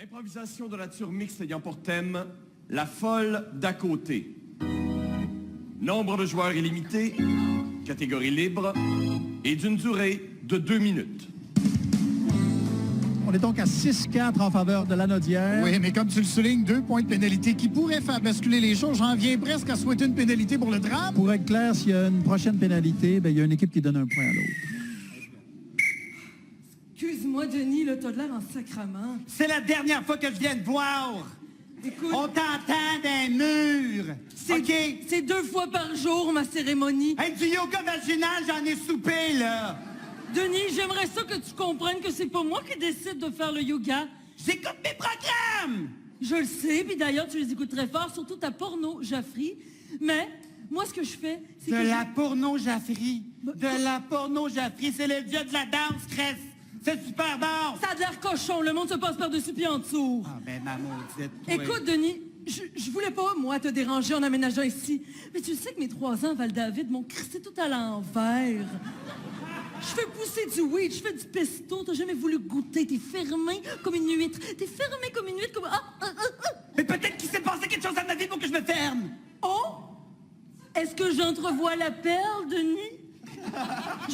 Improvisation de nature mixte ayant pour thème la folle d'à côté. Nombre de joueurs illimité, catégorie libre et d'une durée de 2 minutes. On est donc à 6-4 en faveur de Lanaudière. Oui, mais comme tu le soulignes, 2 points de pénalité qui pourraient faire basculer les choses. J'en viens presque à souhaiter une pénalité pour le drame. Pour être clair, s'il y a une prochaine pénalité, bien, il y a une équipe qui donne un point à l'autre. Excuse-moi, Denis, là, t'as de l'air en sacrament. C'est la dernière fois que je viens te voir. Écoute, On t'entend d'un mur. OK? c'est 2 fois par jour, ma cérémonie. Hey, du yoga vaginal, j'en ai soupé, là. Denis, j'aimerais ça que tu comprennes que c'est pas moi qui décide de faire le yoga. J'écoute mes programmes. Je le sais, puis d'ailleurs, tu les écoutes très fort, surtout ta porno, Jaffry. Mais, moi, ce que je fais, c'est De que... la porno-Jaffry. De la porno-Jaffry. C'est le dieu de la danse, Cress. C'est super bon. Ça a de l'air cochon, le monde se passe par-dessus puis en dessous. Ah, ben, ma maudite. Écoute, Denis, je voulais pas, moi, te déranger en aménageant ici. Mais tu sais que mes 3 ans à Val-David m'ont crissé tout à l'envers. Je fais pousser du weed, je fais du pesto, t'as jamais voulu goûter, t'es fermé comme une huître. T'es fermé comme une huître, comme... Mais peut-être qu'il s'est passé quelque chose à ma vie pour que je me ferme. Oh! Est-ce que j'entrevois la perle, Denis?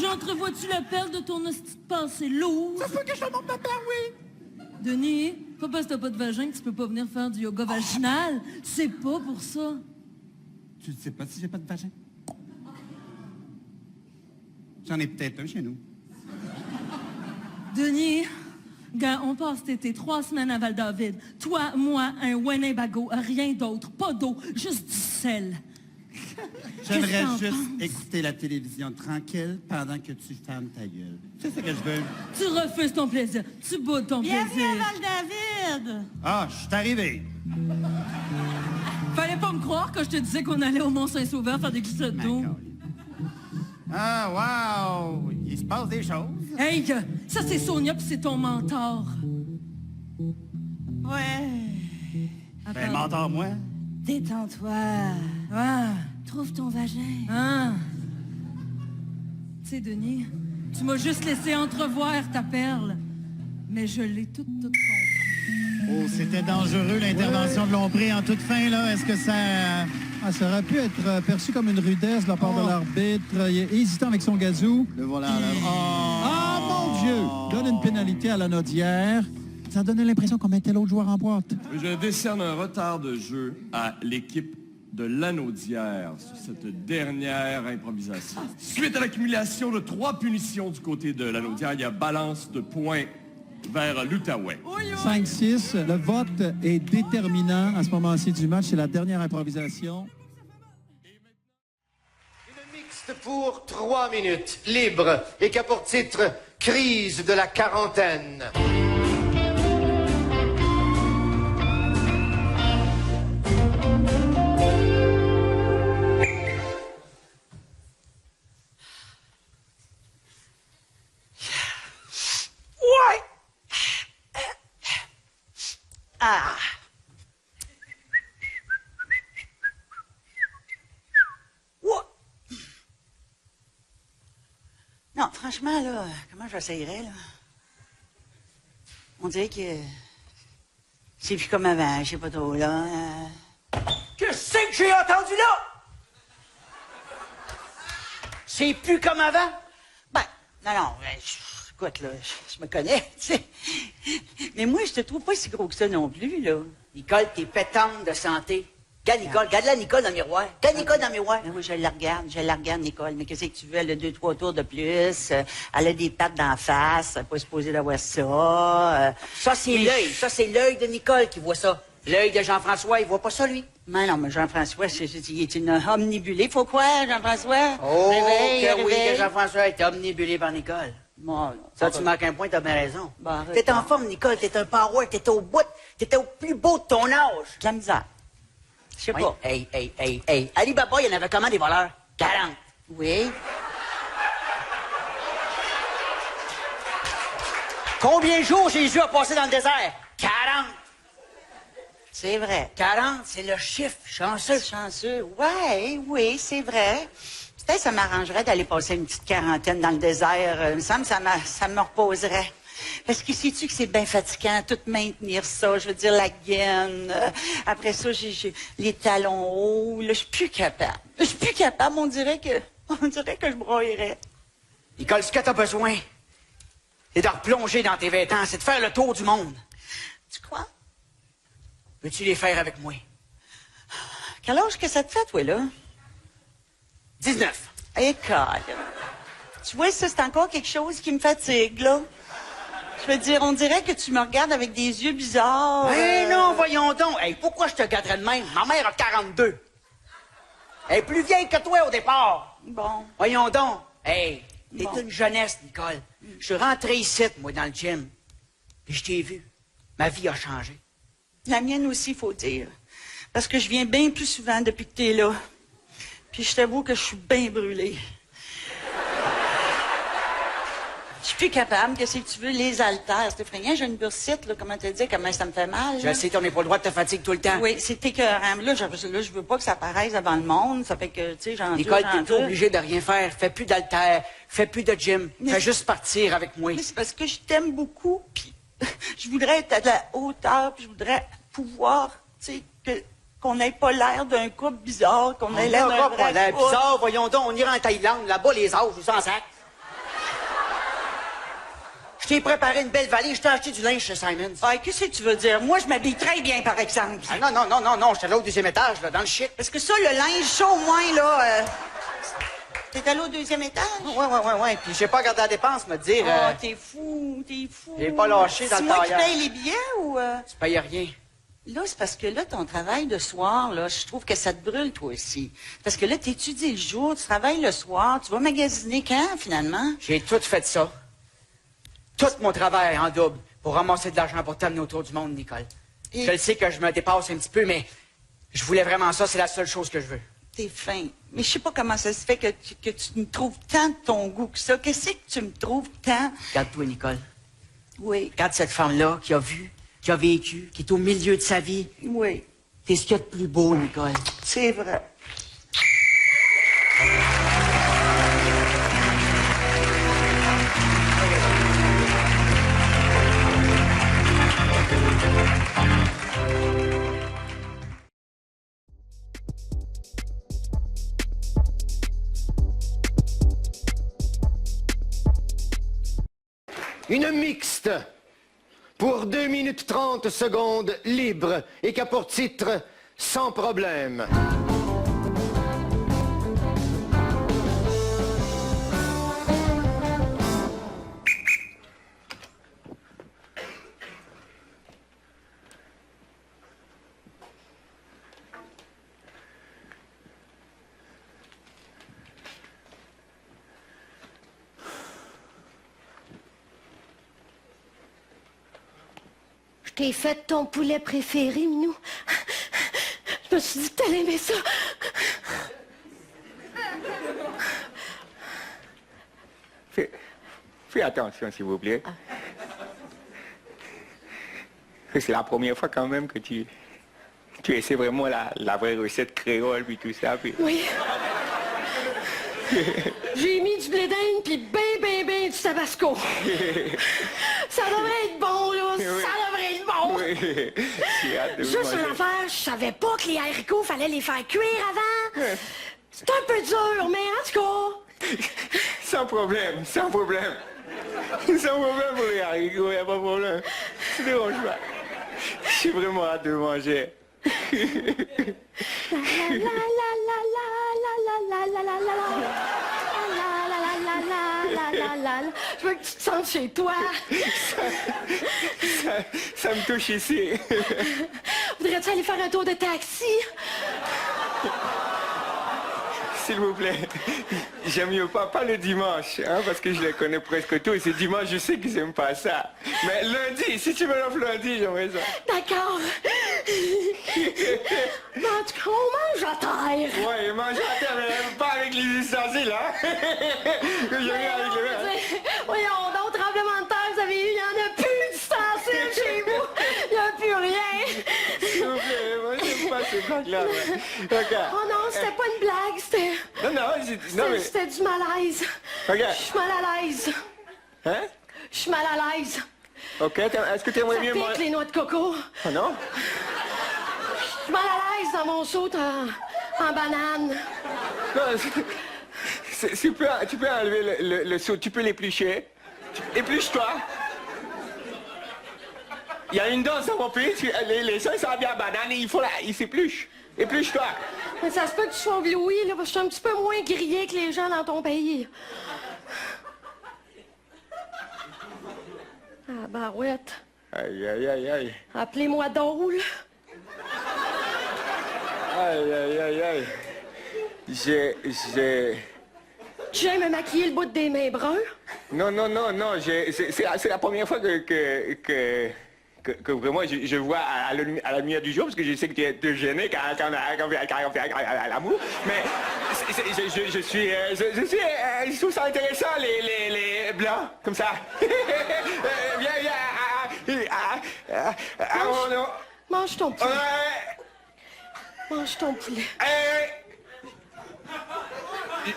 J'entrevois-tu la perle de ton hostie de passé lourd? Ça se peut que je te montre ma perle, oui. Denis, pas parce que t'as pas de vagin que tu peux pas venir faire du yoga vaginal. C'est pas pour ça. Tu ne sais pas si j'ai pas de vagin? J'en ai peut-être un chez nous. Denis, gars, on passe cet été 3 semaines à Val-David. Toi, moi, un Winnebago, rien d'autre, pas d'eau, juste du sel. J'aimerais Qu'est-ce que t'en juste penses? écouter la télévision tranquille pendant que tu fermes ta gueule. C'est ce que je veux. Tu refuses ton plaisir, tu boudes ton Bienvenue plaisir. à Val-David! Ah, je suis arrivé. Fallait pas me croire quand je te disais qu'on allait au Mont-Saint-Sauveur faire des glissades d'eau. Ah, wow! Il se passe des choses. Hey, ça c'est Sonia puis c'est ton mentor. Ouais. Ben, mentor-moi. Détends-toi. Ah, Trouve ton vagin. ah. Tu sais, Denis, tu m'as juste laissé entrevoir ta perle. Mais je l'ai toute compris. Oh, c'était dangereux, l'intervention de Lompré en toute fin, là. Est-ce que ça... Ça aurait pu être perçu comme une rudesse de la part de l'arbitre. Il est hésitant avec son gazou. Le voilà, là. Ah, mon Dieu! Donne une pénalité à Lanaudière. Ça donnait l'impression qu'on mettait l'autre joueur en boîte. Je décerne un retard de jeu à l'équipe de Lanaudière sur cette dernière improvisation. Suite à l'accumulation de 3 punitions du côté de Lanaudière, il y a balance de points vers l'Outaouais. 5-6. Le vote est déterminant à ce moment-ci du match. C'est la dernière improvisation. Une mixte pour 3 minutes, libre, et qui a pour titre « Crise de la quarantaine ». Ah! Ouah! Non, franchement, là, comment j'essayerais, là? On dirait que... c'est plus comme avant, je sais pas trop, là. Qu'est-ce que j'ai entendu là? C'est plus comme avant? Ben, non, écoute, là, je me connais, tu sais. Mais moi, je te trouve pas si gros que ça non plus, là. Nicole, t'es pétante de santé. Regarde, Nicole, regarde-la, Nicole, dans le miroir. Regarde, Nicole, dans le miroir. Ben oui, je la regarde, Nicole. Mais qu'est-ce que tu veux? Elle a 2-3 tours de plus. Elle a des pattes d'en face. Elle n'est pas supposée d'avoir ça. Ça, c'est l'œil. Ça, c'est l'œil de Nicole qui voit ça. L'œil de Jean-François, il voit pas ça, lui. Mais non, mais Jean-François, il est une omnibulée. Faut quoi, Jean-François? Oh, Réveille, que oui, réveille. que Jean-François est omnibulé par Nicole. Bon, Ça, tu manques un point, t'as bien raison. Bon, arrête. T'es en forme, Nicole, t'es un power, t'es au bout, t'étais au plus beau de ton âge. de la misère. Je sais Oui. pas. Hey. Alibaba, il y en avait comment des voleurs? 40. Oui. Combien de jours Jésus a passé dans le désert? 40. C'est vrai. 40, c'est le chiffre chanceux. Chanceux. Ouais, oui, c'est vrai. Peut-être ça m'arrangerait d'aller passer une petite quarantaine dans le désert. Il me semble que ça me reposerait. Parce que sais-tu que c'est bien fatigant, tout maintenir ça, je veux dire, la gaine. Après ça, j'ai les talons hauts. Là, je suis plus capable. Je suis plus capable, on dirait que je broyerais. Nicole, ce que t'as besoin, c'est de replonger dans tes vêtements, c'est de faire le tour du monde. Tu crois? Veux-tu les faire avec moi? Quel âge que ça te fait, toi, là? 19. École. Tu vois, ça, c'est encore quelque chose qui me fatigue, là. Je veux dire, on dirait que tu me regardes avec des yeux bizarres. Eh non, voyons donc. Hey, pourquoi je te garderais de même? Ma mère a 42. Elle est plus vieille que toi au départ. Bon. Voyons donc. Hey, t'es Bon. une jeunesse, Nicole. Je suis rentré ici, moi, dans le gym. Puis je t'ai vu. Ma vie a changé. La mienne aussi, faut dire. Parce que je viens bien plus souvent depuis que t'es là. Puis je t'avoue que je suis bien brûlée. Je suis plus capable. Qu'est-ce que tu veux? Les haltères. C'est effrayant. J'ai une bursite, là. Comment te dire? Comment ça me fait mal? Je là? sais, t'en es pas le droit de te fatiguer tout le temps. Oui, c'est écœurant. Là, je veux pas que ça paraisse devant le monde. Ça fait que, tu sais, j'en Nicole, j'en t'es plus obligée de rien faire. Fais plus d'haltères. Fais plus de gym. Mais Fais c'est- juste partir avec moi. Mais c'est parce que je t'aime beaucoup, puis je voudrais être à la hauteur, puis je voudrais pouvoir, tu sais, qu'on n'ait pas l'air d'un couple bizarre, qu'on ait l'air d'un vrai l'air couple. bizarre, voyons donc, on ira en Thaïlande, là-bas, les âges, vous en sac. Je t'ai préparé une belle valise, je t'ai acheté du linge chez Simons. Ah, qu'est-ce que tu veux dire? Moi, je m'habille très bien, par exemple. Ah, non, j'étais là au deuxième étage, là, dans le shit. Parce que ça, le linge, ça, au moins, là, t'es allé au deuxième étage? Ouais, puis j'ai pas gardé la dépense, me dire, Oh, t'es fou. j'ai pas lâché dans C'est le moi qui tailleur. paye les billets ou... tu payes rien. Là, c'est parce que là, ton travail de soir, là, je trouve que ça te brûle, toi aussi. Parce que là, t'étudies le jour, tu travailles le soir, tu vas magasiner quand, finalement? J'ai tout fait ça. Tout mon travail en double pour ramasser de l'argent pour t'amener autour du monde, Nicole. Et- Je le sais que je me dépasse un petit peu, mais je voulais vraiment ça, c'est la seule chose que je veux. T'es fin. Mais je sais pas comment ça se fait que tu me trouves tant de ton goût que ça. Qu'est-ce que tu me trouves tant? Regarde-toi, Nicole. Oui, Regarde cette femme-là qui a vu, qui a vécu, qui est au milieu de sa vie. oui, T'es ce qu'il y a de plus beau, Nicole. c'est vrai. Une mixte pour 2 minutes 30 secondes libre et qui a pour titre Sans problème. Je t'ai fait ton poulet préféré, Minou. Je me suis dit que t'allais aimer ça. Fais attention, s'il vous plaît. C'est la première fois quand même que tu essaies vraiment la vraie recette créole puis tout ça. Puis... Oui. J'ai mis du blé d'Inde puis ben du tabasco. Ça devrait être bon, là. Oui. Ça devrait être bon. Oui, j'ai hâte de vous Juste manger. une affaire, je savais pas que les haricots, fallait les faire cuire avant. C'est un peu dur, mais en tout cas... Sans problème, sans problème. Sans problème pour les haricots, y a pas de problème. Ça ne dérange pas. J'ai vraiment hâte de manger. Je veux que tu te sentes chez toi. Ça me touche ici. Voudrais-tu aller faire un tour de taxi? S'il vous plaît, j'aime mieux pas le dimanche, hein, parce que je les connais presque tous. Et c'est dimanche, je sais qu'ils n'aiment pas ça. Mais lundi, si tu me l'offres lundi, j'aimerais ça. D'accord. Mais en tout cas, on mange à terre. Ouais, mange à terre, mais pas avec les ustensiles, hein. Que je viens avec les... Voyons donc, tremblement de terre, vous avez eu, il n'y en a plus d'ustensiles chez vous. Il n'y a plus rien. S'il vous plaît, moi, j'aime pas ces blagues-là. Ouais. Regarde. Oh non, c'était pas une blague, c'était... Non, non, non, mais... C'était du malaise. Regarde. Je suis mal à l'aise. Hein? Je suis mal à l'aise. OK, est-ce que tu aimerais Ça mieux... pique les noix de coco. Ah non? Je suis mal à l'aise dans mon saut en banane. Non, tu peux enlever le seau, tu peux l'éplucher. Épluche-toi. Il y a une danse dans mon pays, les seins sont bien en banane et il s'épluche. Épluche-toi. Mais ça se peut que tu sois ébloui, là, parce que je suis un petit peu moins grillé que les gens dans ton pays. Ah, barouette. Aïe, aïe, aïe, aïe. Appelez-moi Dole. Aïe, aïe, aïe, aïe. J'ai... Tu viens me maquiller le bout des mains bruns? Non, non, non, non, c'est la première fois que vraiment je vois à la lumière du jour, parce que je sais que tu es gêné quand on fait l'amour, mais je trouve ça intéressant, les blancs, comme ça. Viens, viens, Mange ton poulet. Mange ton poulet.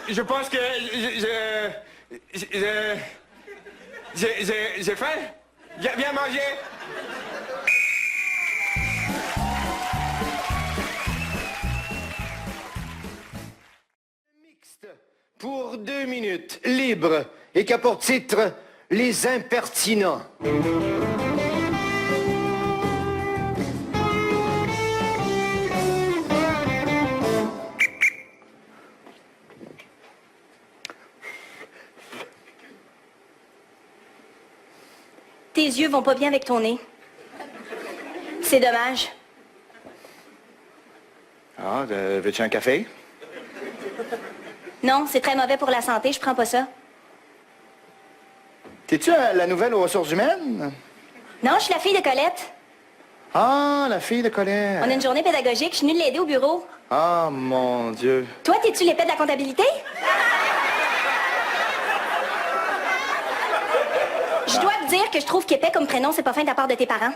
Je pense que j'ai faim. Viens manger. Mixte pour 2 minutes, libre, et qui a pour titre Les Impertinents. Tes yeux vont pas bien avec ton nez. C'est dommage. Ah, veux-tu un café? Non, c'est très mauvais pour la santé, je prends pas ça. T'es-tu la nouvelle aux ressources humaines? Non, je suis la fille de Colette. Ah, la fille de Colette. On a une journée pédagogique, je suis venue l'aider au bureau. Ah, mon Dieu. Toi, t'es-tu l'épée de la comptabilité? Je dois te dire que je trouve qu'épais comme prénom, c'est pas fin de la part de tes parents.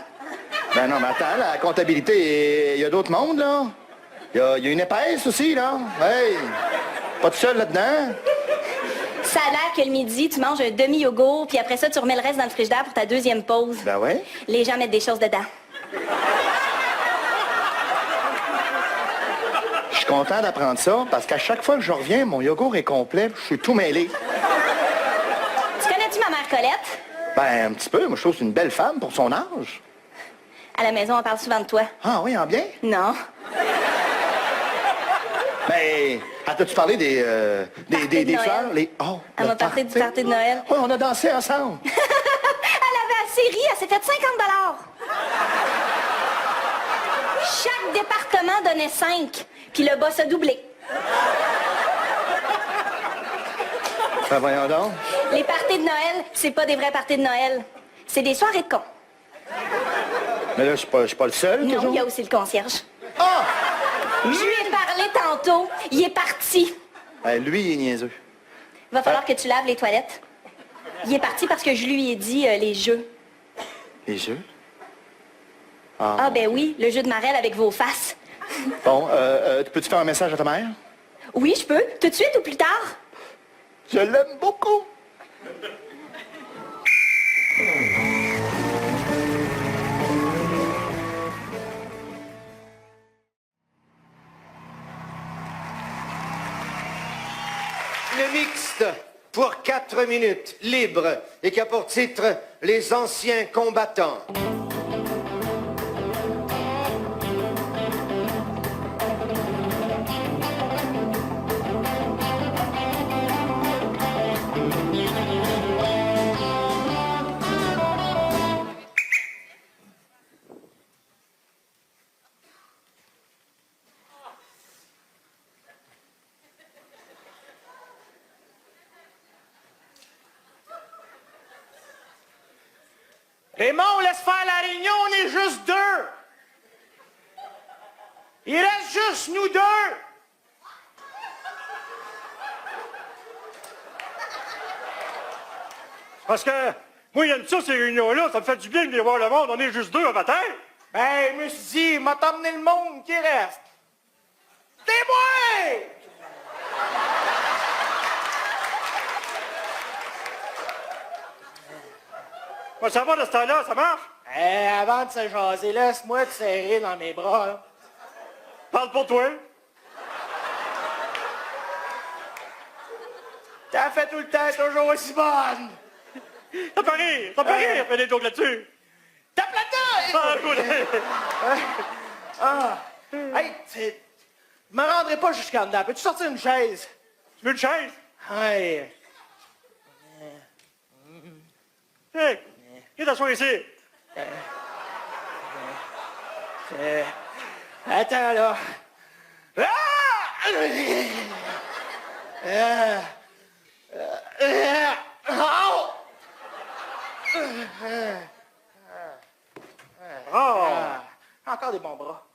Ben non, mais attends, la comptabilité, il y a d'autres mondes, là. Il y a une épaisse aussi, là. Hey, pas de seul là-dedans. Ça a l'air que le midi, tu manges un demi-yogourt, puis après ça, tu remets le reste dans le frigidaire pour ta deuxième pause. Ben ouais. Les gens mettent des choses dedans. Je suis content d'apprendre ça, parce qu'à chaque fois que je reviens, mon yogourt est complet, je suis tout mêlé. Tu connais-tu ma mère Colette? Ben, un petit peu. Moi, je trouve que c'est une belle femme pour son âge. À la maison, on parle souvent de toi. Ah oui, en bien? Non. Ben, as-tu parlé des de fleurs? Noël. Elle m'a parlé du party de Noël. Oui, on a dansé ensemble. Elle avait assez ri, elle s'est fait 50 $. Chaque département donnait 5, puis le boss a doublé. Ben, voyons donc. Les parties de Noël, c'est pas des vrais parties de Noël. C'est des soirées de cons. Mais là, je suis pas le seul, Non, toujours. il y a aussi le concierge. Ah! Je lui ai parlé tantôt. Il est parti. Ben, lui, il est niaiseux. Il va falloir que tu laves les toilettes. Il est parti parce que je lui ai dit les jeux. Les jeux? Ah ben oui, le jeu de marelle avec vos faces. Bon, peux-tu faire un message à ta mère? Oui, je peux. Tout de suite ou plus tard? Je l'aime beaucoup. Le mixte pour 4 minutes, libre, et qui a pour titre Les Anciens Combattants. Raymond, laisse faire la réunion, on est juste 2. Il reste juste nous 2. Parce que moi, j'aime ça, ces réunions-là. Ça me fait du bien de venir voir le monde. On est juste 2 un matin. Ben, je me suis dit, m'a t'emmener le monde qui reste. T'es moi! Moi, ça va de ce temps-là, ça marche? Avant de se jaser, laisse-moi te serrer dans mes bras, là. Parle pour toi. T'as fait tout le temps toujours aussi bonne. T'as pas rire, fais des jokes là-dessus. T'as platé! Ah, écoute. Hey, je me rendrai pas jusqu'en dedans. Peux-tu sortir une chaise? Tu veux une chaise? Hey. Hey, viens t'asseoir ici. Attends, là. Encore des bons bras.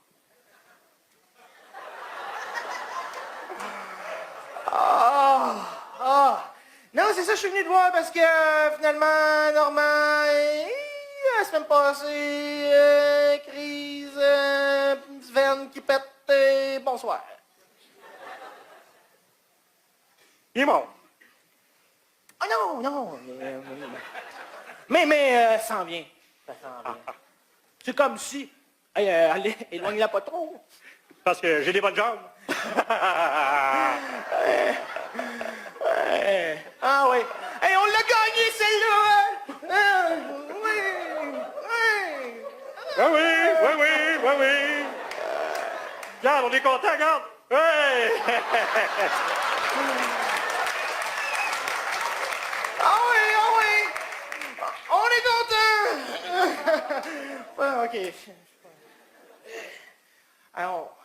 Non, c'est ça, je suis venu te voir parce que finalement, Normand, la semaine passée, crise, veine qui pète, bonsoir. Il est mort. Ah non, mais ça s'en vient. Ça s'en vient. C'est comme si, allez, éloigne-la pas trop. Parce que j'ai des bonnes jambes. Ah oui. Hey, on l'a gagné celle-là! Oui. Regarde, on est content, regarde. Ouais. Ah oui! On est content! Ouais, OK. Alors,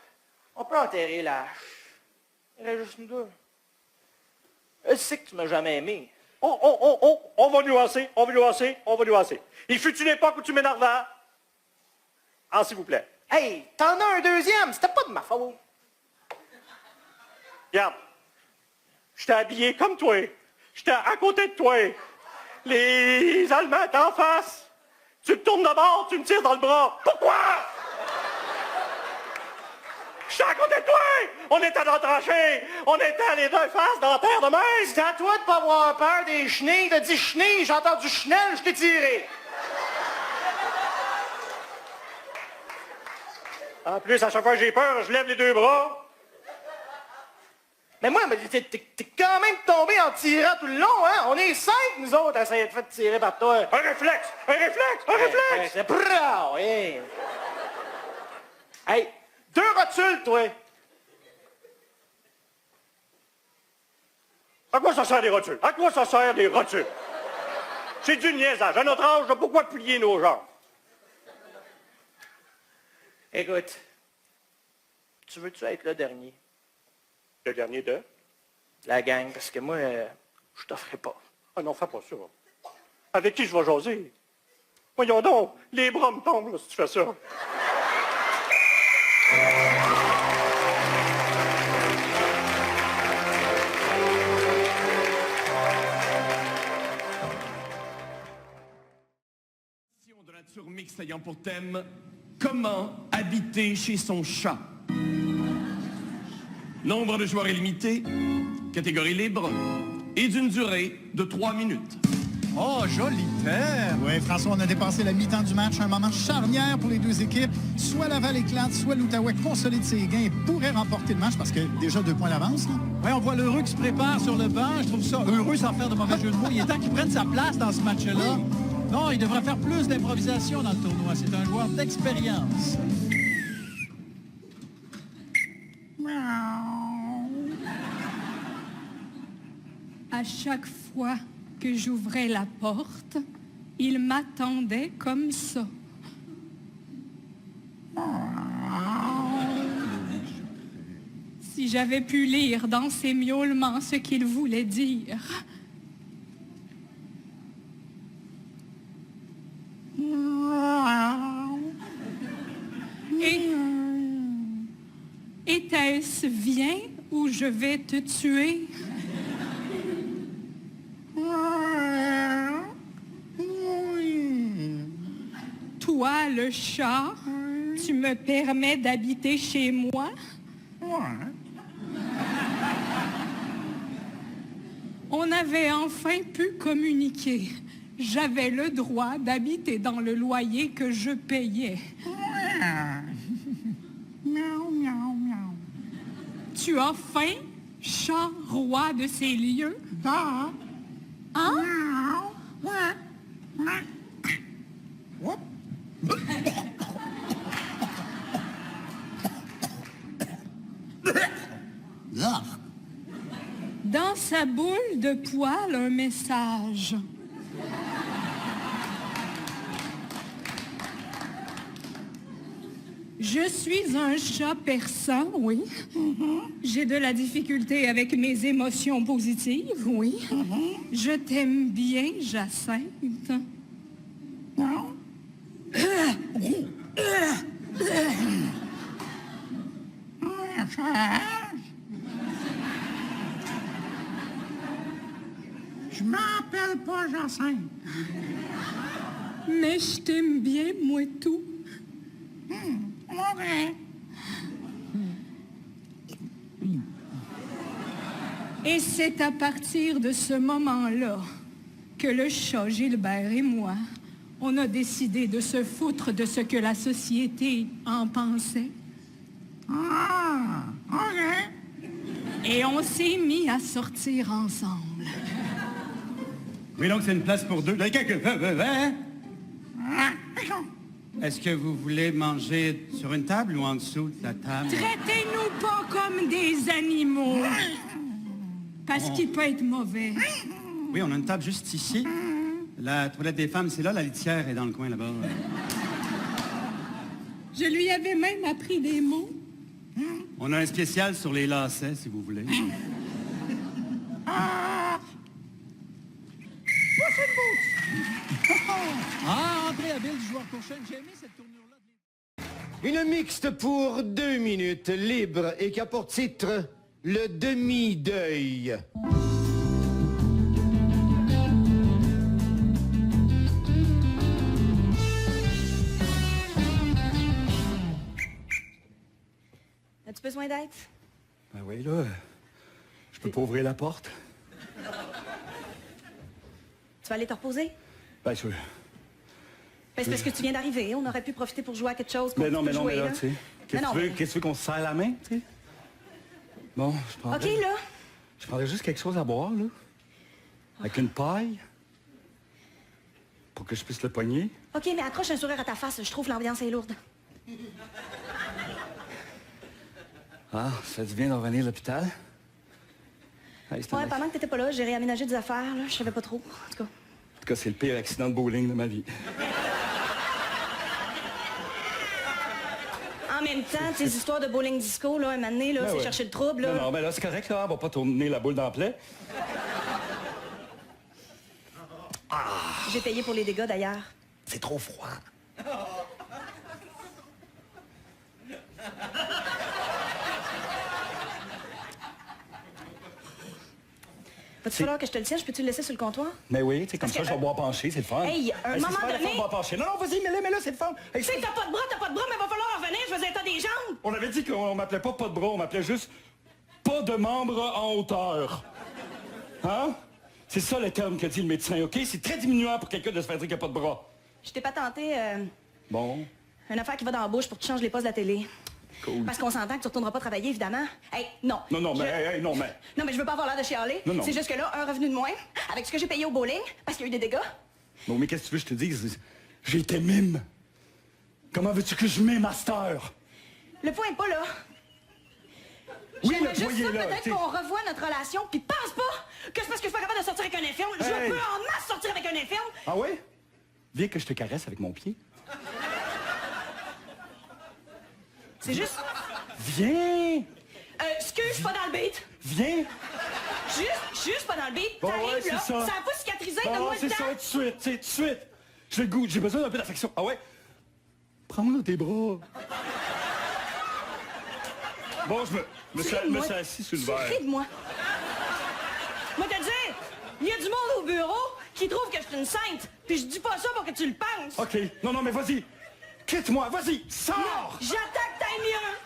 on peut enterrer la hache. Il reste juste nous deux. Je sais que tu m'as jamais aimé. On va nuancer. Il fut une époque où tu m'énervais. Ah, s'il vous plaît. Hey, t'en as un deuxième, c'était pas de ma faute. Regarde, j'étais habillé comme toi. J'étais à côté de toi. Les Allemands étaient en face. Tu me tournes de bord, tu me tires dans le bras. Pourquoi? J'étais à côté de toi! On était dans la tranchée! On était les deux faces dans la terre de même! C'est à toi de pas avoir peur des chenilles. T'as dit chenilles, j'ai entendu chenelle, je t'ai tiré. En plus, à chaque fois que j'ai peur, je lève les deux bras. Mais moi, t'es quand même tombé en tirant tout le long, hein? On est 5, nous autres, à essayer de faire tirer par toi. Un réflexe! C'est bravo, oui. Hey, 2 rotules, toi. À quoi ça sert des rotules? C'est du niaisage. À notre âge, pourquoi plier nos jambes? Écoute, tu veux-tu être le dernier? Le dernier de? La gang, parce que moi, je t'offrais pas. Ah non, fais pas ça. Avec qui je vais jaser? Voyons donc, les bras me tombent là, si tu fais ça. De nature mixte ayant pour thème comment habiter chez son chat. Nombre de joueurs illimité, catégorie libre et d'une durée de 3 minutes. Oh, joli thème! Oui, François, on a dépassé la mi-temps du match, un moment charnière pour les deux équipes. Soit Laval éclate, soit l'Outaouais consolide ses gains et pourrait remporter le match parce que déjà 2 points d'avance. Oui, on voit l'heureux qui se prépare sur le banc. Je trouve ça heureux sans faire de mauvais jeu de mots. Il est temps qu'il prenne sa place dans ce match-là. Oui. Non, il devrait faire plus d'improvisation dans le tournoi. C'est un joueur d'expérience. À chaque fois que j'ouvrais la porte, il m'attendait comme ça. Si j'avais pu lire dans ses miaulements ce qu'il voulait dire. Était-ce viens ou je vais te tuer? Toi, le chat, tu me permets d'habiter chez moi? On avait enfin pu communiquer. j'avais le droit d'habiter dans le loyer que je payais. Miaou, miaou, miaou. Tu as faim, chat roi de ces lieux? Da. Hein? Miaou. Ouais. Ouais. Whoop. Dans sa boule de poil, un message. Je suis un chat persan, oui. J'ai de la difficulté avec mes émotions positives, oui. Je t'aime bien, Jacinthe. Non. Je m'appelle pas Jacinthe. Mais je t'aime bien, moi tout. OK. Et c'est à partir de ce moment-là que le chat Gilbert et moi, on a décidé de se foutre de ce que la société en pensait. Ah, OK. Et on s'est mis à sortir ensemble. Oui, donc c'est une place pour deux. Hein? Ah, Est-ce que vous voulez manger sur une table ou en dessous de la table? Traitez-nous pas comme des animaux. Parce qu'il peut être mauvais. Oui, on a une table juste ici. La toilette des femmes, c'est là. La litière est dans le coin là-bas. Je lui avais même appris des mots. On a un spécial sur les lacets, si vous voulez. Ah, André Habile, joueur pour chaîne. J'ai aimé cette tournure-là. Une mixte pour 2 minutes, libre, et qui a pour titre Le demi-deuil. As-tu besoin d'aide? Ben oui, là, je peux pas ouvrir la porte. Tu vas aller te reposer? Ben, je... Ben, c'est parce que tu viens d'arriver. On aurait pu profiter pour jouer à quelque chose. Mais non, mais là, tu sais. Qu'est-ce non, que tu veux, mais- qu'est-ce que tu veux qu'on se serre la main, tu sais? Bon, je prendrais... OK, là. Je prendrais juste quelque chose à boire, là. Avec une paille. Pour que je puisse le poigner. OK, mais accroche un sourire à ta face. Je trouve l'ambiance est lourde. Ah, ça fait du bien de revenir à l'hôpital. Hey, c'est un Ouais, acc- pendant que t'étais pas là, j'ai réaménagé des affaires, là. Je savais pas trop. En tout cas. En tout cas, c'est le pire accident de bowling de ma vie. En même temps, tes histoires de bowling disco, là, un moment donné, là, Ben c'est ouais. chercher le trouble, là. Non, mais là, c'est correct, là. On va pas tourner la boule dans la plaie. J'ai payé pour les dégâts, d'ailleurs. C'est trop froid. Va-tu falloir que je te le tienne? Je peux-tu le laisser sur le comptoir? Mais oui, tu sais, comme Parce ça, que, je vais boire penché, c'est le fun. Hey, un c'est moment super le fun donné- de boire penché. Non, non, vas-y, mets-le, c'est le fun. Hey, Tu sais, t'as pas de bras, mais va falloir en revenir. Je veux dire, t'as des jambes. On avait dit qu'on m'appelait pas de bras, on m'appelait juste pas de membres en hauteur. Hein? C'est ça le terme que dit le médecin, OK? C'est très diminuant pour quelqu'un de se faire dire qu'il n'y a pas de bras. Je t'ai pas tenté Bon, une affaire qui va dans la bouche pour que tu changes les postes de la télé. cool. Parce qu'on s'entend que tu retourneras pas travailler, évidemment. Hey, non. Non, non, mais, hey, non, mais... Non, mais je veux pas avoir l'air de chialer. Non, non. C'est juste que là, un revenu de moins, avec ce que j'ai payé au bowling, parce qu'il y a eu des dégâts. Non, mais qu'est-ce que tu veux que je te dise? J'ai été mime. Comment veux-tu que je mime, master? Le point est pas là. Oui, J'aimerais le juste point est ça, là, peut-être t'sais. qu'on revoie notre relation, puis pense pas que c'est parce que je suis pas capable de sortir avec un infirme. Je Hey. peux en masse sortir avec un infirme. Ah ouais? Viens que je te caresse avec mon pied. C'est juste... Viens! excuse, je suis pas dans le beat. Viens! Juste pas dans le beat. Bon, T'arrives, ouais, c'est là, ça. ça a pas cicatrisé, Bon, donne-moi c'est le temps. ça, tout de suite, tu sais, tout de suite. J'ai le goût, j'ai besoin d'un peu d'affection. Ah ouais? Prends-moi dans tes bras. Bon, je me suis assis sur le Tu verre. ris de moi. Moi, te le dire, il y a du monde au bureau qui trouve que je suis une sainte. Puis je dis pas ça pour que tu le penses. OK, non, mais vas-y. Quitte-moi, vas-y, sors! J'attends que t'ailles mieux.